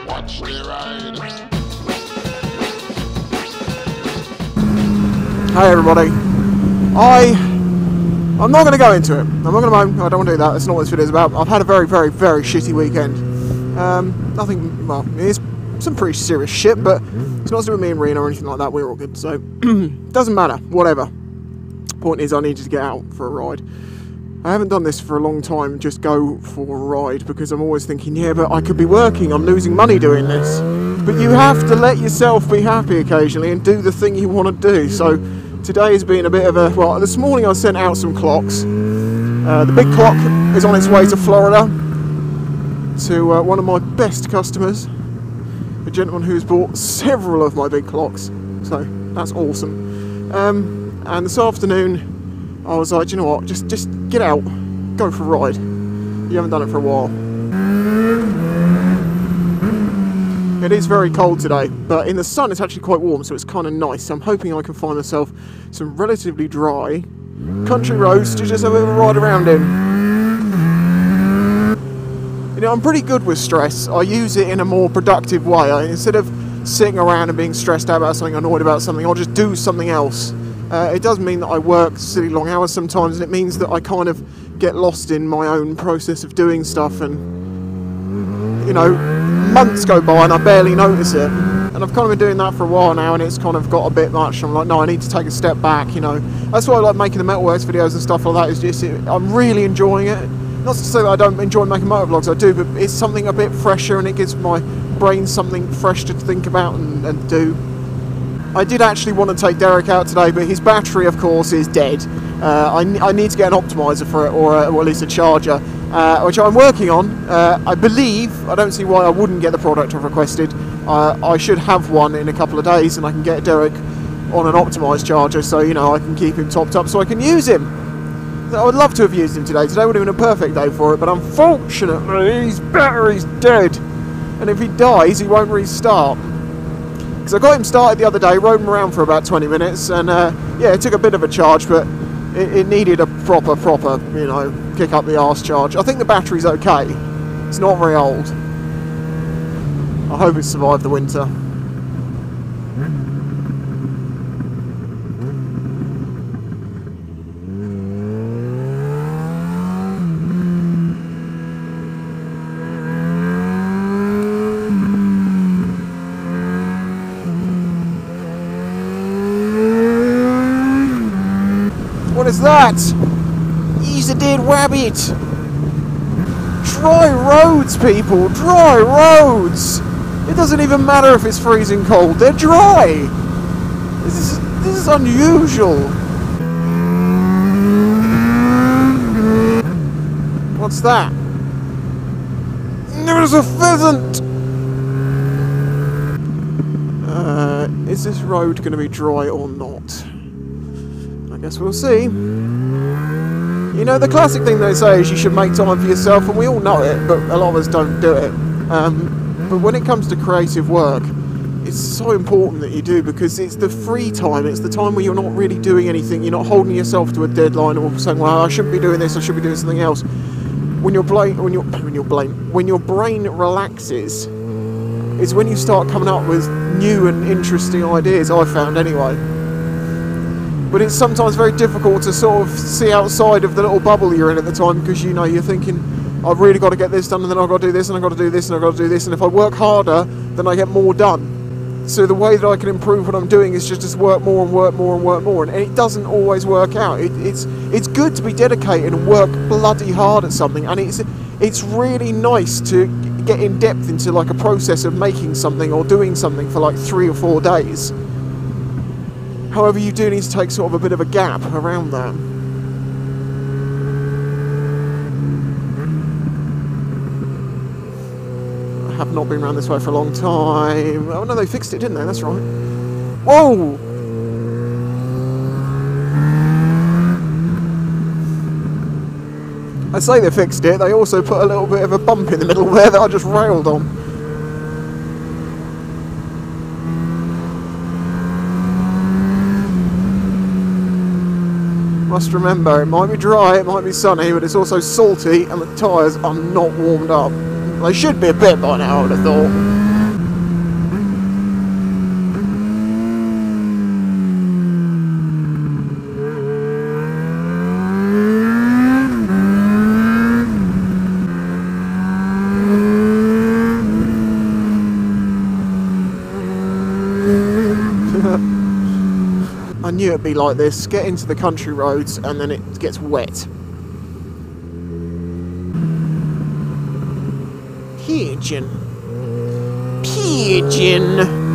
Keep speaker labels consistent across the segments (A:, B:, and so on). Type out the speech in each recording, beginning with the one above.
A: Watch me ride.
B: Hey everybody. I'm not going to go into it. I'm not going to moan. I don't want to do that. That's not what this video is about. I've had a very, very, very shitty weekend. Nothing, well, it's some pretty serious shit, but it's not to do with me and Rena or anything like that. We're all good, so doesn't matter. Whatever. Point is, I needed to get out for a ride. I haven't done this for a long time, just go for a ride, because I'm always thinking, yeah, but I could be working, I'm losing money doing this. But you have to let yourself be happy occasionally and do the thing you want to do. So today has been a bit of a, well, this morning I sent out some clocks. The big clock is on its way to Florida to one of my best customers, a gentleman who's bought several of my big clocks, so that's awesome. And this afternoon I was like, you know what, just get out, go for a ride. You haven't done it for a while. It is very cold today, but in the sun it's actually quite warm, so it's kind of nice. So I'm hoping I can find myself some relatively dry country roads to just have a ride around in. You know, I'm pretty good with stress. I use it in a more productive way. Instead of sitting around and being stressed out about something, annoyed about something, I'll just do something else. It does mean that I work silly long hours sometimes, and it means that I kind of get lost in my own process of doing stuff, and, you know, months go by and I barely notice it. And I've kind of been doing that for a while now, and it's kind of got a bit much. I'm like, no, I need to take a step back, you know. That's why I like making the Metalworks videos and stuff like that. Is just, I'm really enjoying it. Not to say that I don't enjoy making motovlogs, I do, but it's something a bit fresher, and it gives my brain something fresh to think about and do. I did actually want to take Derek out today, but his battery, of course, is dead. I need to get an optimizer for it, or at least a charger, which I'm working on. I believe, I don't see why I wouldn't get the product I've requested. I should have one in a couple of days, and I can get Derek on an optimised charger, so, you know, I can keep him topped up so I can use him. I would love to have used him today. Today would have been a perfect day for it, but unfortunately his battery's dead, and if he dies he won't restart. Because I got him started the other day, rode him around for about 20 minutes, and yeah, it took a bit of a charge, but it needed a proper, you know, kick up the arse charge. I think the battery's okay. It's not very old. I hope it survived the winter. What is that? He's a dead rabbit. Dry roads, people. Dry roads. It doesn't even matter if it's freezing cold. They're dry. This is unusual. What's that? There's a pheasant. Is this road going to be dry or not? I guess we'll see. You know, the classic thing they say is you should make time for yourself, and we all know it, but a lot of us don't do it. But when it comes to creative work, it's so important that you do, because it's the free time, it's the time where you're not really doing anything, you're not holding yourself to a deadline or saying, well, I shouldn't be doing this, I should be doing something else. When your brain relaxes, is when you start coming up with new and interesting ideas, I've found anyway. But it's sometimes very difficult to sort of see outside of the little bubble you're in at the time, because, you know, you're thinking, I've really got to get this done, and then I've got to do this, and I've got to do this, and I've got to do this, and if I work harder, then I get more done. So the way that I can improve what I'm doing is just work more and work more and work more, and it doesn't always work out. It's good to be dedicated and work bloody hard at something, and it's really nice to get in depth into like a process of making something or doing something for like 3 or 4 days. However, you do need to take sort of a bit of a gap around that. I have not been around this way for a long time. Oh no, they fixed it, didn't they? That's right. Whoa! I say they fixed it, they also put a little bit of a bump in the middle there that I just railed on. Must remember, it might be dry, it might be sunny, but it's also salty, and the tyres are not warmed up. They should be a bit by now, I would have thought. knew it'd be like this. Get into the country roads and then it gets wet. Pigeon. Pigeon.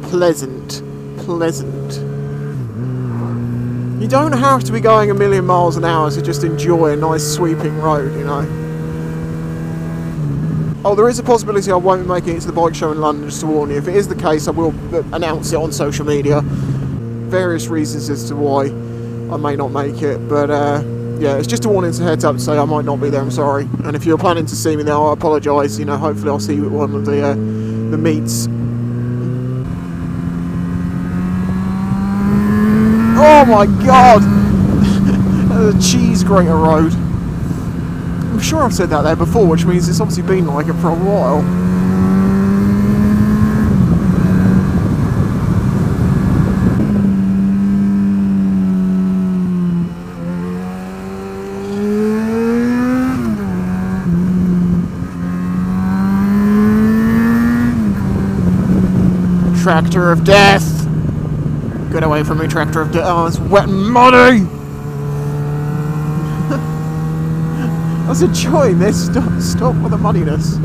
B: Pleasant. You don't have to be going a million miles an hour to just enjoy a nice sweeping road, you know. Oh, there is a possibility I won't be making it to the bike show in London, just to warn you. If it is the case, I will announce it on social media. Various reasons as to why I may not make it, but yeah, it's just a warning, to heads up to say I might not be there, I'm sorry. And if you're planning to see me there, I apologise, you know, hopefully I'll see you at one of the meets. Oh my god! The cheese grater road. I'm sure I've said that there before, which means it's obviously been like it for a while. Tractor of death! Get away from me, tractor of death. Oh, it's wet money! I was enjoying this. Stop with the muddiness.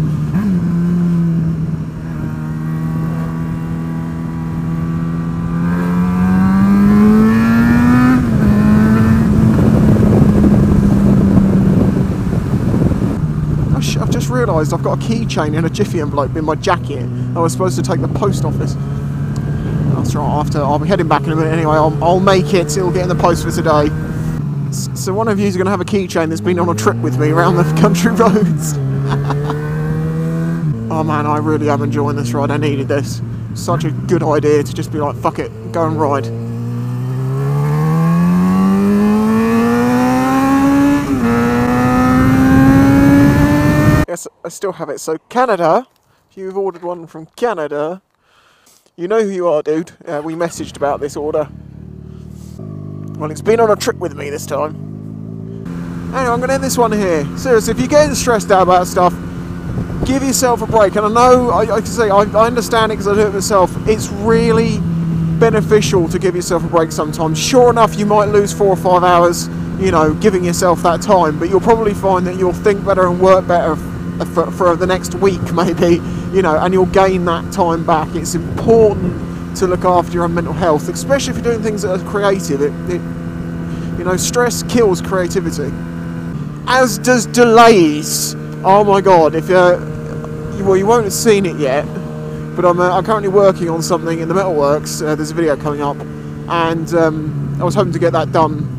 B: I've just realised I've got a keychain and a Jiffy envelope in my jacket. I was supposed to take the post office. That's right, I'll be heading back in a minute anyway. I'll make it, it'll get in the post for today. So one of you is going to have a keychain that's been on a trip with me around the country roads. Oh man, I really am enjoying this ride. I needed this. Such a good idea to just be like, fuck it, go and ride. Yes, I still have it. So Canada, if you've ordered one from Canada, you know who you are, dude. We messaged about this order. Well, it's been on a trip with me this time. Anyway, I'm going to end this one here. Seriously, if you're getting stressed out about stuff, give yourself a break. And I know, I can say, I understand it because I do it myself. It's really beneficial to give yourself a break sometimes. Sure enough, you might lose 4 or 5 hours, you know, giving yourself that time. But you'll probably find that you'll think better and work better for the next week, maybe, you know, and you'll gain that time back. It's important to look after your own mental health, especially if you're doing things that are creative. You know, stress kills creativity, as does delays. Oh my god, if well, you won't have seen it yet, but I'm currently working on something in the metalworks. There's a video coming up, and I was hoping to get that done,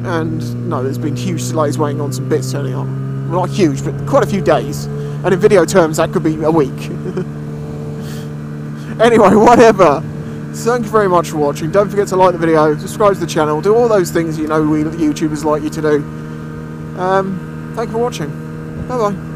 B: and no, there's been huge delays waiting on some bits turning up. Well, not huge, but quite a few days, and in video terms that could be a week. Anyway, whatever. Thank you very much for watching. Don't forget to like the video, subscribe to the channel, do all those things you know we YouTubers like you to do. Thank you for watching. Bye bye.